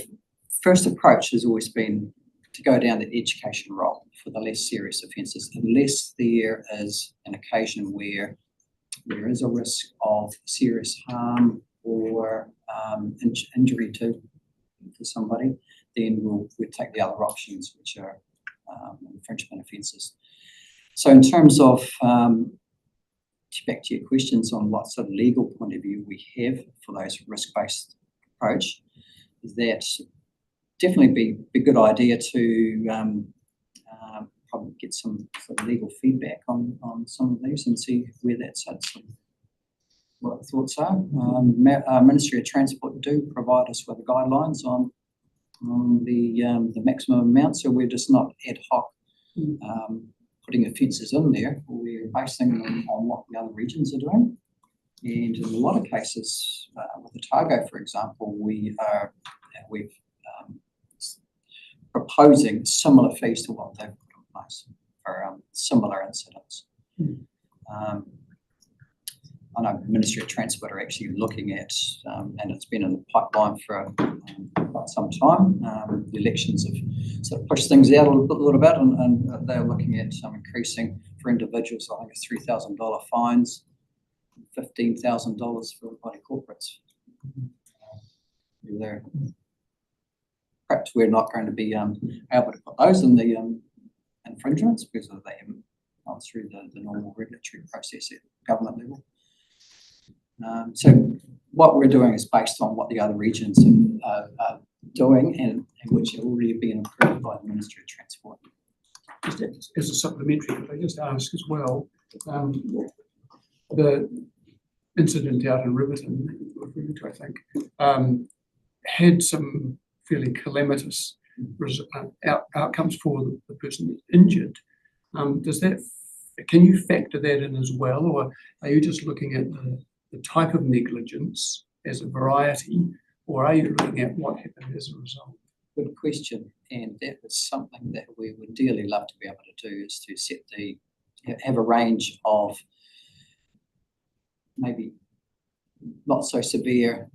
Speaker 12: first approach has always been to go down the education role for the less serious offences, unless there is an occasion where there is a risk of serious harm or injury to somebody, then we'll take the other options, which are infringement offences. So in terms of, back to your questions on what sort of legal point of view we have for those risk-based approach, is that definitely be a good idea to probably get some sort of legal feedback on some of these and see where that's at, what the thoughts are. Ministry of Transport do provide us with guidelines on the maximum amount, so we're just not ad hoc putting offences in there. We're basing them on what the other regions are doing. And in a lot of cases, with Otago, for example, we've proposing similar fees to what they've put in place for similar incidents. I know the Ministry of Transport are actually looking at, and it's been in the pipeline for quite some time. The elections have sort of pushed things out a little bit, and they're looking at increasing for individuals, I think it's $3,000 fines, $15,000 for body corporates. Perhaps we're not going to be able to put those in the infringements because they haven't gone through the normal regulatory process at government level. So what we're doing is based on what the other regions are doing and which have already been approved by the Ministry of Transport.
Speaker 1: Just as a supplementary, if I just ask as well, the incident out in Riverton, I think, had some fairly calamitous outcomes for the person injured. Can you factor that in as well, or are you just looking at the type of negligence as a variety, or are you looking at what happened as a result?
Speaker 12: Good question, and that was something that we would dearly love to be able to do, is to have a range of maybe not so severe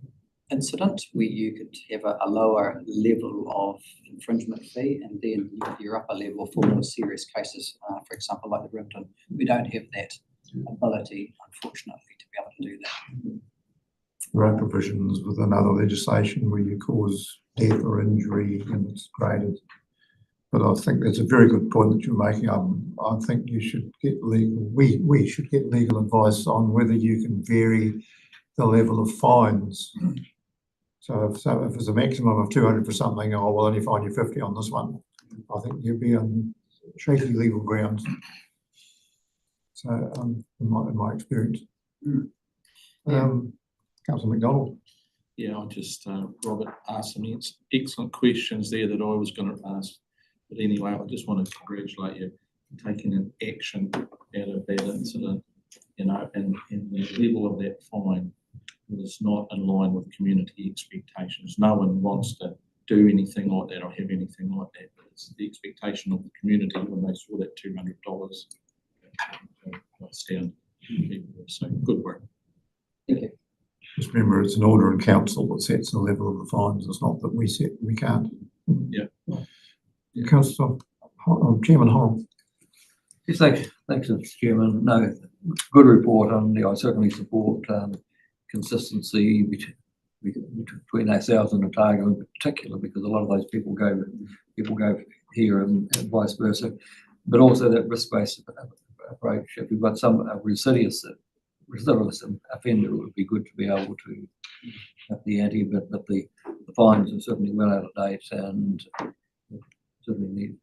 Speaker 12: incident where you could have a lower level of infringement fee, and then you have your upper level for more serious cases, for example, like the Rimpton. We don't have that ability, unfortunately, to be able to do that.
Speaker 4: There are provisions within other legislation where you cause death or injury and it's graded. But I think that's a very good point that you're making. I think you should get legal, we should get legal advice on whether you can vary the level of fines. So if there's a maximum of 200 for something, oh, we'll only fine you 50 on this one. I think you'd be on shaky legal grounds. So in my experience. Councillor McDonald.
Speaker 9: Yeah, I just, Robert asked some excellent questions there that I was going to ask. But anyway, I just want to congratulate you for taking an action out of that incident, you know, and the level of that fine was not in line with community expectations. No one wants to do anything like that or have anything like that, but it's the expectation of the community when they saw that $200 stand. So good work.
Speaker 12: Thank you.
Speaker 4: Just remember, it's an order in council that sets the level of the fines. It's not that we can't.
Speaker 9: Yeah.
Speaker 4: Councillor Chairman Hall.
Speaker 7: Yes, thanks, Mr. Chairman. No, good report, and I certainly support consistency between ourselves and Otago in particular, because a lot of those people go here and vice versa. But also that risk-based approach. If you've got some recidivist offender, it would be good to be able to have the ante, but the fines are certainly well out of date and certainly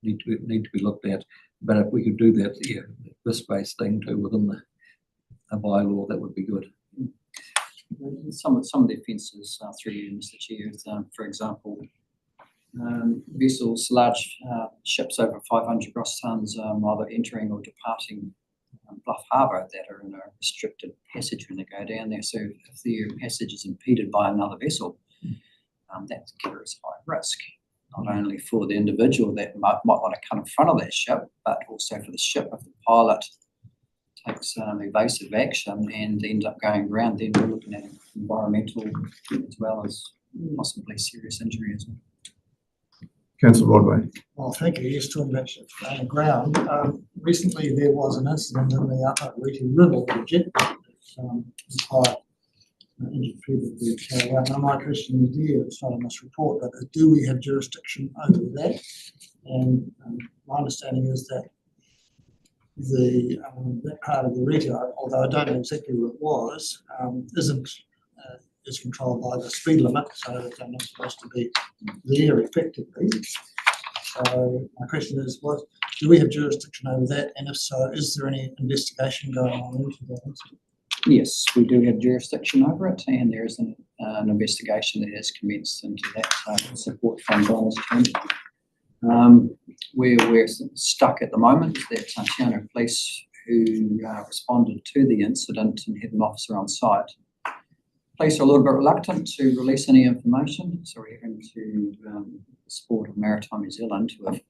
Speaker 7: need to be looked at. But if we could do that, yeah, risk-based thing too within a bylaw, that would be good.
Speaker 12: Some of the offences through you, Mr. Chair, for example, vessels, large ships over 500 gross tonnes, either entering or departing Bluff Harbour that are in a restricted passage when they go down there. So if their passage is impeded by another vessel, that carries high risk, not only for the individual that might want to come in front of that ship, but also for the ship. If the pilot takes evasive action and ends up going around, then we're looking at environmental as well as possibly serious injury as well.
Speaker 4: Councillor Rodway.
Speaker 6: Well, thank you. Yes, talking about ships on the ground. Recently there was an incident in the Upper Reti River region. Quite injured people being carried out. Now my question is here, it's not in this report, but do we have jurisdiction over that? And my understanding is that that part of the Reti, although I don't know exactly what it was, is controlled by the speed limit, so they're not supposed to be there effectively. So my question is, do we have jurisdiction over that? And if so, is there any investigation going on into that incident? Yes, we do have jurisdiction over it, and there is an investigation that has commenced into that support from Donna's team. Where we're stuck at the moment is that Tiana Police, who responded to the incident and had an officer on site, police are a little bit reluctant to release any information, so we're having to support Maritime New Zealand, who have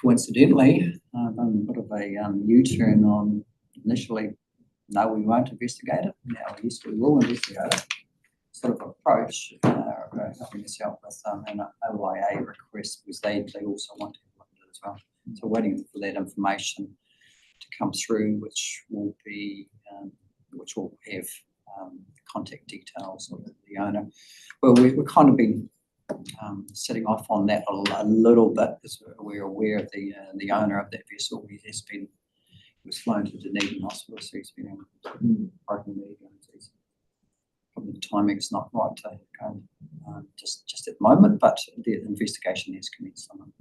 Speaker 6: coincidentally done a bit of a U-turn on initially, no, we won't investigate it, now yes, we will investigate it, sort of approach, helping us out with an OIA request, because they also want to look at it as well. So waiting for that information to come through, which will have contact details of the owner. Well, we've kind of been sitting off on that a little bit, because we're aware of the owner of that vessel. He was flown to Dunedin Hospital, so he's been in broken leg. Probably the timing's not right to go just at the moment, but the investigation has commenced on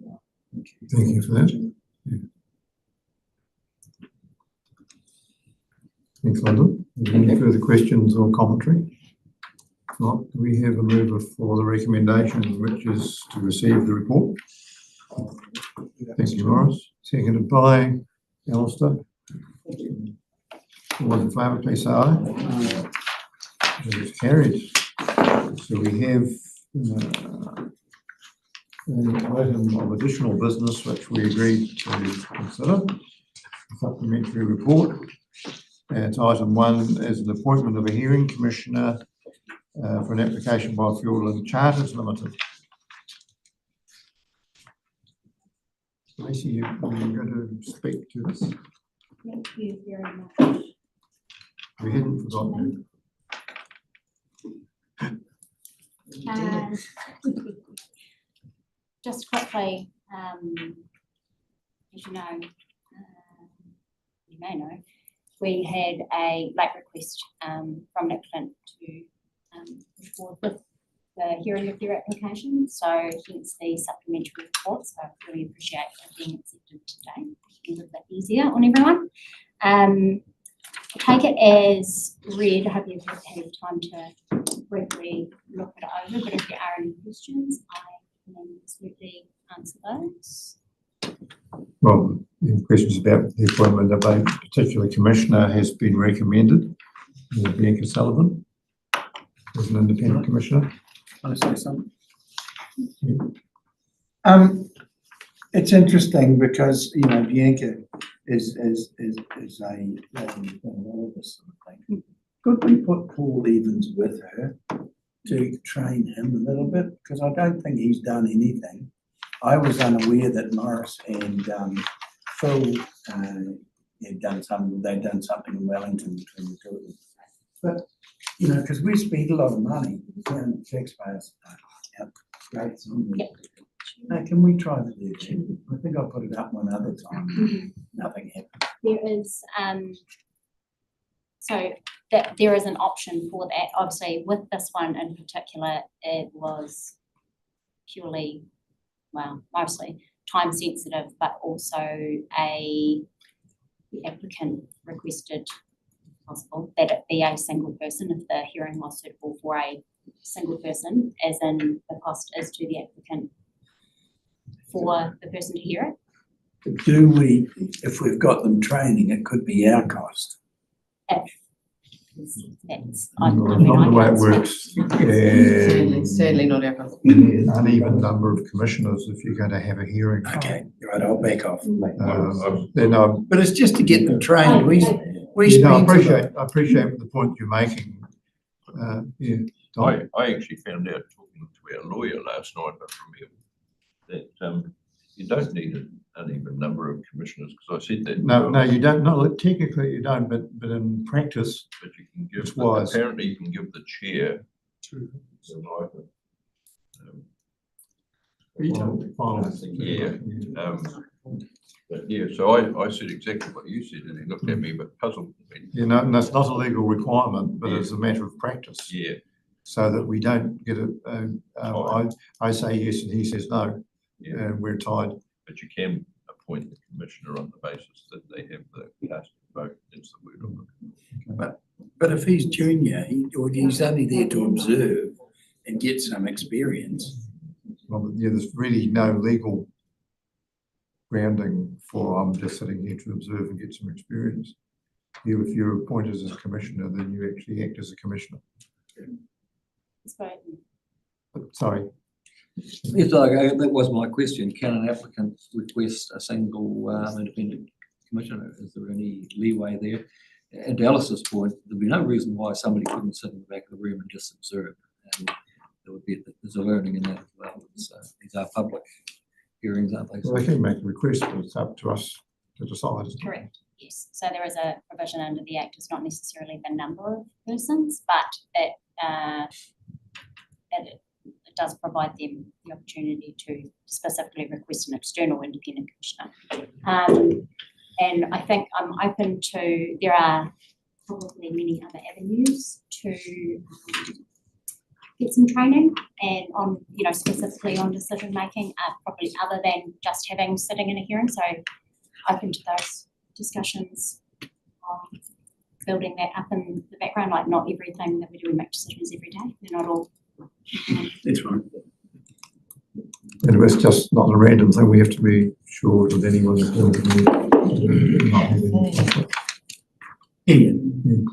Speaker 6: it.
Speaker 4: Thank you for that. Yeah. Thanks, London. Any further questions or commentary? Not, we have a mover for the recommendation, which is to receive the report. Thank you, Morris. Seconded by Alistair. All those in favour, please say aye. It is carried. So we have an item of additional business which we agreed to consider, a supplementary report. It's item 1 is an appointment of a hearing commissioner for an application by Fuel and Charters Limited. Lacey, you're going to speak to this?
Speaker 10: Thank you very much.
Speaker 4: We hadn't forgotten.
Speaker 10: Just quickly, as you know, you may know, we had a late request from Nick Flint to push forward with the hearing of their application, so hence the supplementary report. So I really appreciate it being accepted today. It's a little bit easier on everyone. Take it as read. I hope you've had time to briefly look it over, but if there are any questions, I can absolutely answer those.
Speaker 4: Well, the questions about the appointment of a particular commissioner has been recommended. Bianca Sullivan as an independent commissioner.
Speaker 5: Can I say something? It's interesting because, you know, Bianca is a all of this sort of thing. Could we put Paul Evans with her to train him a little bit? Because I don't think he's done anything. I was unaware that Morris and Phil they'd done something in Wellington between the two of them. But, you know, because we spend a lot of money, the taxpayers rates on them. Can we try to do that? I think I put it up one other time. Nothing happened.
Speaker 10: There is so that there is an option for that. Obviously, with this one in particular, it was purely, well, mostly time sensitive, but also the applicant requested, if possible, that it be a single person if the hearing was suitable for a single person, as in the cost is to the applicant for the person to hear it.
Speaker 5: But do we, if we've got them training, it could be our cost.
Speaker 10: That's,
Speaker 4: Not the way it works.
Speaker 8: Certainly not our cost.
Speaker 4: An uneven number of commissioners if you're going to have a hearing.
Speaker 5: Okay, right, I'll back off.
Speaker 4: Then
Speaker 5: But it's just to get them trained. We
Speaker 4: I
Speaker 5: spend.
Speaker 4: appreciate the point you're making. Yeah. Don?
Speaker 11: I actually found out talking to our lawyer last night from him that you don't need an uneven number of commissioners, because I said that.
Speaker 4: No, you don't. No, technically you don't, but in practice,
Speaker 11: but you can give.
Speaker 4: It's wise.
Speaker 11: Apparently, you can give the chair to but yeah, so I said exactly what you said, and he looked at me but puzzled.
Speaker 4: You know, and that's not a legal requirement, but it's a matter of practice.
Speaker 11: Yeah.
Speaker 4: So that we don't get it. I say yes and he says no, and we're tied.
Speaker 11: But you can appoint the commissioner on the basis that they have the cast vote. That's the word I'm looking for.
Speaker 5: But if he's junior, he's only there to observe and get some experience.
Speaker 4: Well, yeah, there's really no legal grounding for I'm just sitting here to observe and get some experience. If you're appointed as a commissioner, then you actually act as a commissioner. Sorry.
Speaker 7: Yes, that was my question. Can an applicant request a single independent commissioner? Is there any leeway there? And to Alice's point, there'd be no reason why somebody couldn't sit in the back of the room and just observe. And there would be, there's a learning in that as well. So these are public hearings, aren't they?
Speaker 4: Well, they can make a request, but it's up to us to decide. Isn't it?
Speaker 10: Correct, yes. So there is a provision under the Act. It's not necessarily the number of persons, but it does provide them the opportunity to specifically request an external independent commissioner. And I think I'm open to, there are probably many other avenues to get some training and on, you know, specifically on decision making, probably other than just sitting in a hearing. So open to those discussions. building that up in the background, like not everything that we do, we make decisions every day. They're not all.
Speaker 5: That's right.
Speaker 4: And it's just not a random thing. We have to be sure that anyone is going to not have any conflict.
Speaker 5: Yeah,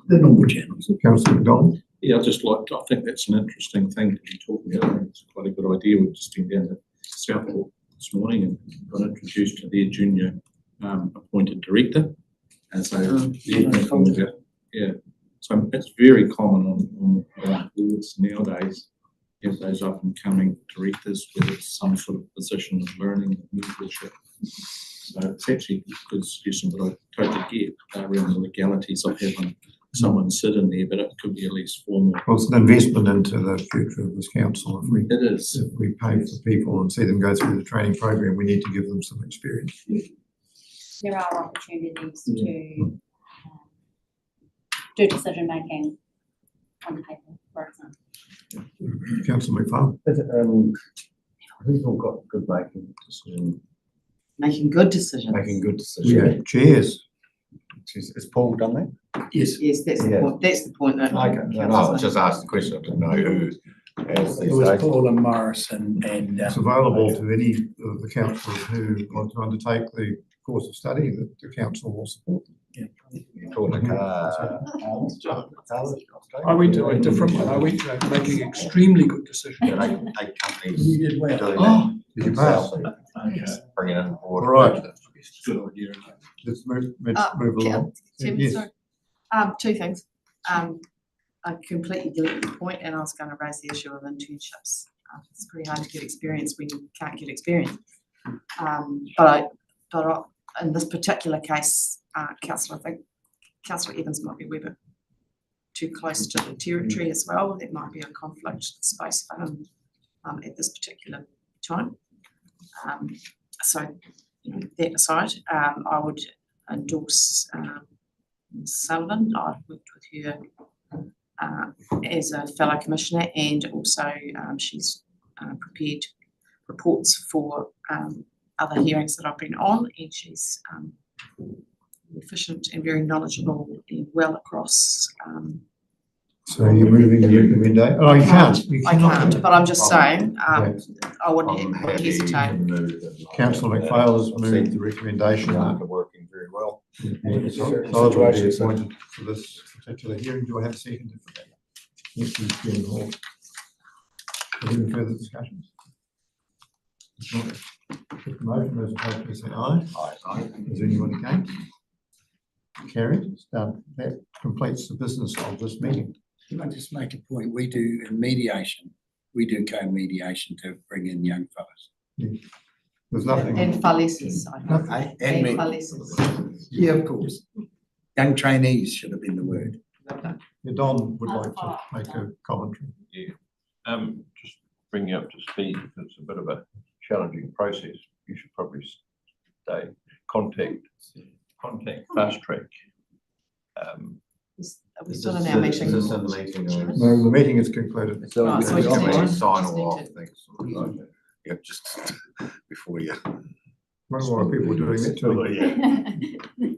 Speaker 5: the normal channels.
Speaker 4: Councillor McDonald?
Speaker 9: Yeah, I think that's an interesting thing to be talking about. It's quite a good idea. We've just been down to Southport this morning and got introduced to their junior appointed director. And so, yeah, so it's very common on boards nowadays. You have those up and coming directors, whether it's some sort of position of learning, mentorship. So it's actually a good suggestion, but I totally get around the legalities of having someone sit in there, but it could be at least formal.
Speaker 4: Well, it's an investment into the future of this council.
Speaker 9: It is.
Speaker 4: If we pay for people and see them go through the training program, we need to give them some experience.
Speaker 10: There are opportunities to do decision making on paper, for example.
Speaker 4: Councillor McFarlane?
Speaker 3: Who's all got good making decisions?
Speaker 8: Making good decisions.
Speaker 3: Making good
Speaker 4: We
Speaker 3: decisions.
Speaker 4: have chairs.
Speaker 3: Is Paul done that?
Speaker 5: Yes.
Speaker 8: Yes, that's the
Speaker 3: Yeah.
Speaker 8: point. That's the point that.
Speaker 3: Okay, no, I was just asked the question. I didn't know who. As
Speaker 5: It
Speaker 3: these
Speaker 5: was
Speaker 3: days.
Speaker 5: Paul and Morris and
Speaker 4: It's available to any of the councillors who want to undertake the course of study that the council will support them.
Speaker 3: Paul and
Speaker 1: I went to a different one. I went to making extremely good decisions.
Speaker 3: Yeah, eight companies
Speaker 5: you did well.
Speaker 3: doing
Speaker 1: Oh,
Speaker 3: that.
Speaker 4: Did you pass?
Speaker 3: Bringing in
Speaker 4: All
Speaker 3: order.
Speaker 4: right.
Speaker 9: Good idea.
Speaker 4: Let's move
Speaker 8: Yeah,
Speaker 4: along.
Speaker 8: Tim,
Speaker 4: Yes.
Speaker 8: sorry. Two things. I completely get your point, and I was going to raise the issue of internships. It's pretty hard to get experience when you can't get experience. But in this particular case, Councillor, I think Councillor Evans might be a wee bit too close to the territory as well. There might be a conflict space for him at this particular time. So, you know, that aside, I would endorse Sullivan. I've worked with her as a fellow commissioner, and also she's prepared reports for other hearings that I've been on, and she's efficient and very knowledgeable and well across.
Speaker 4: So you're moving the recommendation? Oh, you can't. You
Speaker 8: I
Speaker 4: cannot.
Speaker 8: can't, but I'm just saying,
Speaker 4: Okay.
Speaker 8: I wouldn't
Speaker 3: I'm
Speaker 8: wouldn't
Speaker 3: happy to
Speaker 8: hesitate.
Speaker 3: move it.
Speaker 4: Councillor McPhail has
Speaker 3: I've
Speaker 4: moved
Speaker 3: seen
Speaker 4: the recommendation.
Speaker 3: Mark are working very well.
Speaker 4: Sullivan will be appointed for this particular hearing. Do I have a second for that? Yes, Ms. Chairman Hall. Any further discussions? If not, put the motion, those in favour, please say aye. Is anyone against? Carried. That completes the business of this meeting.
Speaker 5: Can I just make a point? We do in mediation, we do co-mediation to bring in young fellas.
Speaker 4: There's nothing.
Speaker 8: And fallises.
Speaker 3: And me.
Speaker 8: Fallises.
Speaker 5: Yeah, of course. Young trainees should have been the word.
Speaker 4: Yeah, Don would like to make a commentary.
Speaker 11: Just bring you up to speed, it's a bit of a challenging process. You should probably stay, contact Fast Track.
Speaker 8: Are we still in our meeting?
Speaker 3: Is this in the meeting? or is-
Speaker 4: No, the meeting is concluded.
Speaker 8: Oh, so we
Speaker 3: You
Speaker 8: just
Speaker 3: can
Speaker 8: need to-
Speaker 3: sign
Speaker 8: just
Speaker 3: all
Speaker 8: need
Speaker 3: off
Speaker 8: to-
Speaker 3: things. Yeah, just before you.
Speaker 4: More people doing that too.